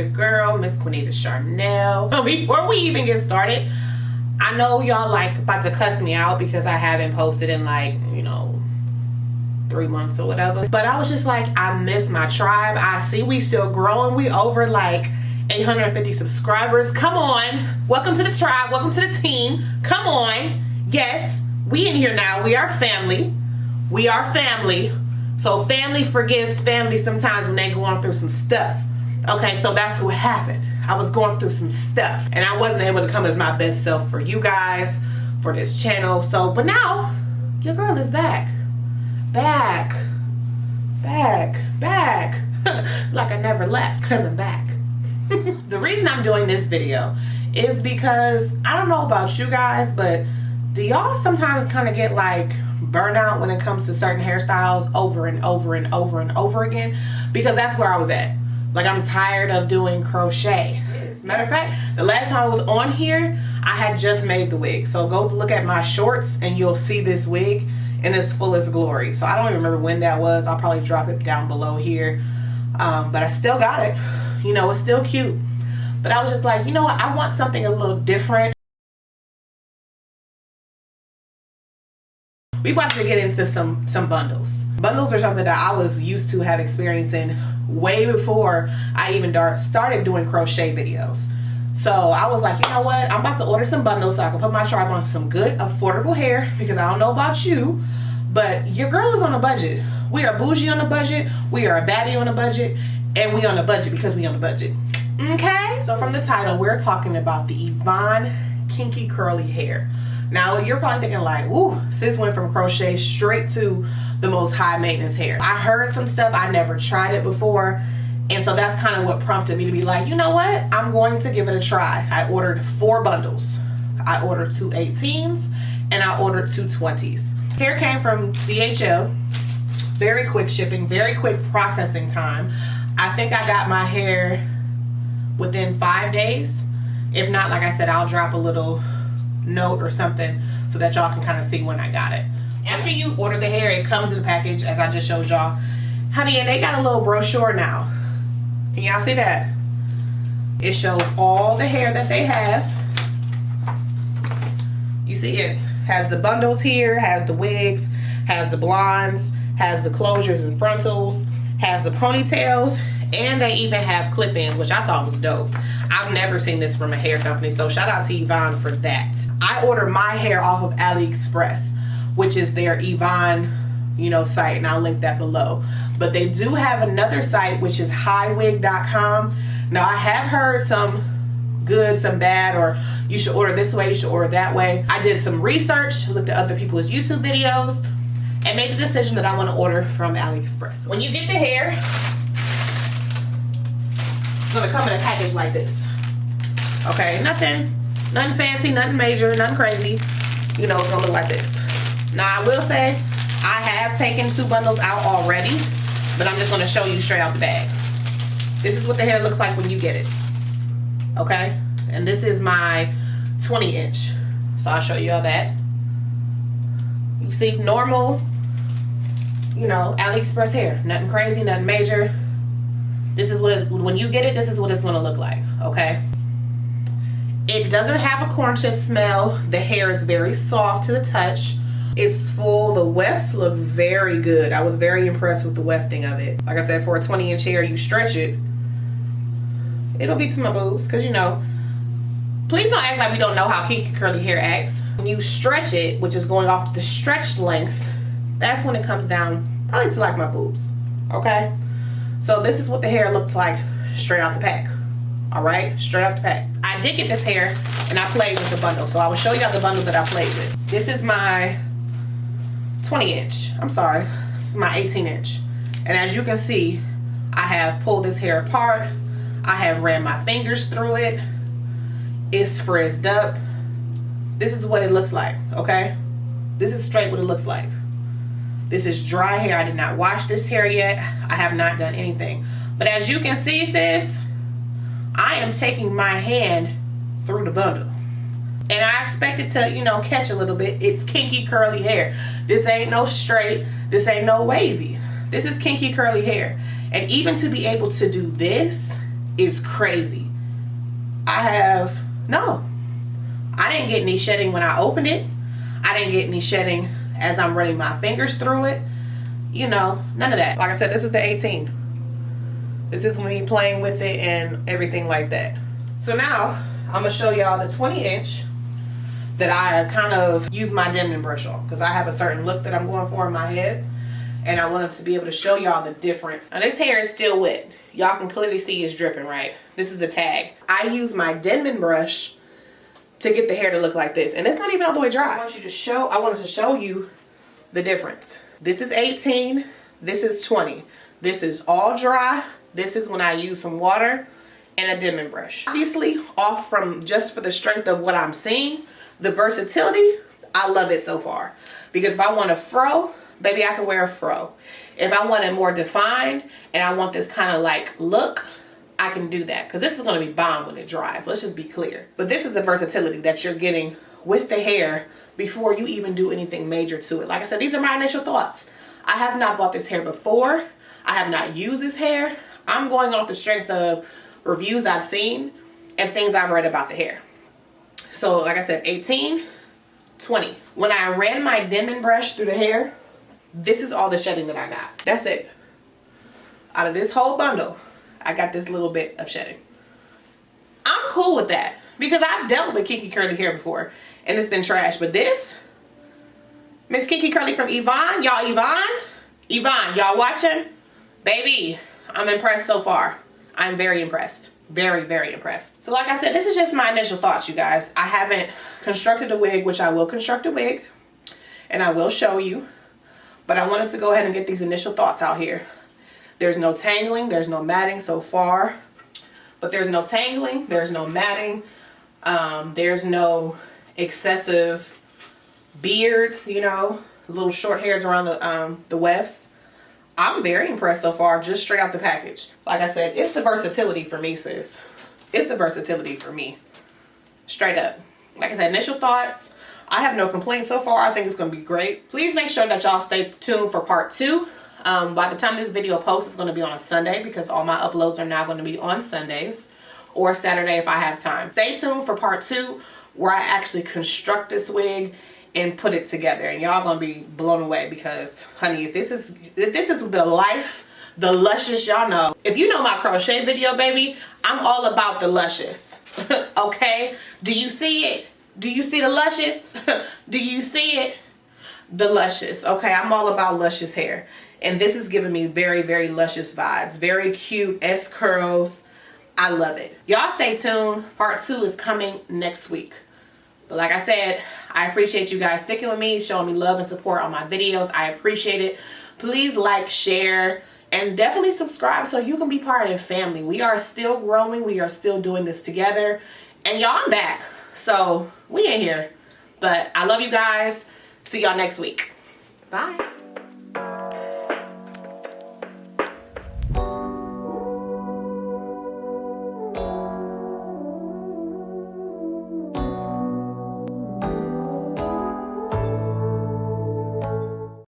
your girl, Miss Quinita Charnel. Before we even get started, I know y'all like about to cuss me out because I haven't posted in like, you know, 3 months or whatever. But I was just like, I miss my tribe. I see we still growing. We over like 850 subscribers. Come on. Welcome to the tribe. Welcome to the team. Come on. Yes, we in here now. We are family. We are family. So family forgives family sometimes when they going through some stuff. Okay, so that's what happened. I was going through some stuff and I wasn't able to come as my best self for you guys, for this channel. So, but now your girl is back. Back. Like I never left, because I'm back. The reason I'm doing this video is because I don't know about you guys, but do y'all sometimes kind of get like burnout when it comes to certain hairstyles over and over and over and over again? Because that's where I was at. Like, I'm tired of doing crochet. Matter of fact, the last time I was on here, I had just made the wig. So go look at my shorts and you'll see this wig in its fullest glory. So I don't even remember when that was. I'll probably drop it down below here. But I still got it. You know, it's still cute. But I was just like, you know what? I want something a little different. We about to get into some bundles. Bundles are something that I was used to have experience in way before I even started doing crochet videos. So I was like, you know what? I'm about to order some bundles so I can put my tribe on some good, affordable hair, because I don't know about you, but your girl is on a budget. We are bougie on a budget. We are a baddie on a budget. And we on a budget because we on a budget. Okay? So from the title, we're talking about the Yvonne Kinky Curly Hair. Now, you're probably thinking like, ooh, sis went from crochet straight to the most high maintenance hair. I heard some stuff. I never tried it before. And so that's kind of what prompted me to be like, you know what? I'm going to give it a try. I ordered 4 bundles. I ordered 2 18s and I ordered 2 20s. Hair came from DHL. Very quick shipping, very quick processing time. I think I got my hair within 5 days. If not, like I said, I'll drop a little note or something so that y'all can kind of see when I got it. After you order the hair, it comes in a package, as I just showed y'all. Honey, and they got a little brochure now. Can y'all see that? It shows all the hair that they have. You see it has the bundles here, has the wigs, has the blondes, has the closures and frontals, has the ponytails, and they even have clip-ins, which I thought was dope. I've never seen this from a hair company, so shout out to Yvonne for that. I ordered my hair off of Aliexpress, which is their Yvonne, you know, site, and I'll link that below. But they do have another site, which is highwig.com. Now, I have heard some good, some bad, or you should order this way, you should order that way. I did some research, looked at other people's YouTube videos, and made the decision that I want to order from Aliexpress. When you get the hair, it's gonna come in a package like this. Okay, nothing fancy, nothing major, nothing crazy. You know, it's gonna look like this. Now, I will say, I have taken 2 bundles out already, but I'm just gonna show you straight out the bag. This is what the hair looks like when you get it. Okay, and this is my 20-inch. So I'll show you all that. You see, normal, you know, Aliexpress hair. Nothing crazy, nothing major. This is what, when you get it, this is what it's gonna look like, okay? It doesn't have a corn chip smell. The hair is very soft to the touch. It's full. The wefts look very good. I was very impressed with the wefting of it. Like I said, for a 20-inch hair, you stretch it, it'll be to my boobs, because, you know, please don't act like we don't know how kinky curly hair acts. When you stretch it, which is going off the stretched length, that's when it comes down probably to like my boobs, okay? So this is what the hair looks like straight out the pack. All right, straight out the pack. I did get this hair and I played with the bundle. So I will show y'all the bundle that I played with. This is my 20-inch. I'm sorry, this is my 18-inch. And as you can see, I have pulled this hair apart. I have ran my fingers through it. It's frizzed up. This is what it looks like, okay? This is straight what it looks like. This is dry hair. I did not wash this hair yet. I have not done anything. But as you can see, sis, I am taking my hand through the bundle. And I expect it to, you know, catch a little bit. It's kinky curly hair. This ain't no straight. This ain't no wavy. This is kinky curly hair. And even to be able to do this is crazy. I didn't get any shedding when I opened it. I didn't get any shedding as I'm running my fingers through it. You know, none of that. Like I said, this is the 18. This is me playing with it and everything like that. So now I'm gonna show y'all the 20-inch that I kind of use my dimming brush on, because I have a certain look that I'm going for in my head, and I wanted to be able to show y'all the difference. Now this hair is still wet. Y'all can clearly see it's dripping, right? This is the tag. I use my dimming brush to get the hair to look like this, and it's not even all the way dry. I wanted to show you the difference. This is 18, this is 20. This is all dry. This is when I use some water and a dimming brush. Obviously, off from just for the strength of what I'm seeing, the versatility, I love it so far. Because if I want a fro, baby, I can wear a fro. If I want it more defined and I want this kind of like look, I can do that. Because this is going to be bomb when it dries. Let's just be clear. But this is the versatility that you're getting with the hair before you even do anything major to it. Like I said, these are my initial thoughts. I have not bought this hair before. I have not used this hair. I'm going off the strength of reviews I've seen and things I've read about the hair. So like I said, 18, 20. When I ran my dimming brush through the hair, this is all the shedding that I got. That's it. Out of this whole bundle, I got this little bit of shedding. I'm cool with that because I've dealt with kinky curly hair before and it's been trash. But this, Miss Kinky Curly from Yvonne, y'all Yvonne, y'all watching? Baby, I'm impressed so far. I'm very impressed. Very, very impressed. So like I said, this is just my initial thoughts, you guys. I haven't constructed a wig, which I will construct a wig and I will show you. But I wanted to go ahead and get these initial thoughts out here. There's no tangling, there's no matting so far. But there's no tangling, there's no matting. There's no excessive beards, you know, little short hairs around the wefts. I'm very impressed so far, just straight out the package. Like I said, it's the versatility for me, sis. It's the versatility for me. Straight up. Like I said, initial thoughts. I have no complaints so far. I think it's going to be great. Please make sure that y'all stay tuned for part 2. By the time this video posts, it's going to be on a Sunday because all my uploads are now going to be on Sundays or Saturday if I have time. Stay tuned for part 2 where I actually construct this wig and put it together, and y'all gonna be blown away because, honey, if this is the life, the luscious, y'all know. If you know my crochet video, baby, I'm all about the luscious. Okay, do you see it? Do you see the luscious? Do you see it? The luscious. Okay, I'm all about luscious hair, and this is giving me very, very luscious vibes. Very cute S curls. I love it. Y'all stay tuned. Part 2 is coming next week. But like I said, I appreciate you guys sticking with me, showing me love and support on my videos. I appreciate it. Please like, share, and definitely subscribe so you can be part of the family. We are still growing. We are still doing this together. And y'all, I'm back. So we in here. But I love you guys. See y'all next week. Bye.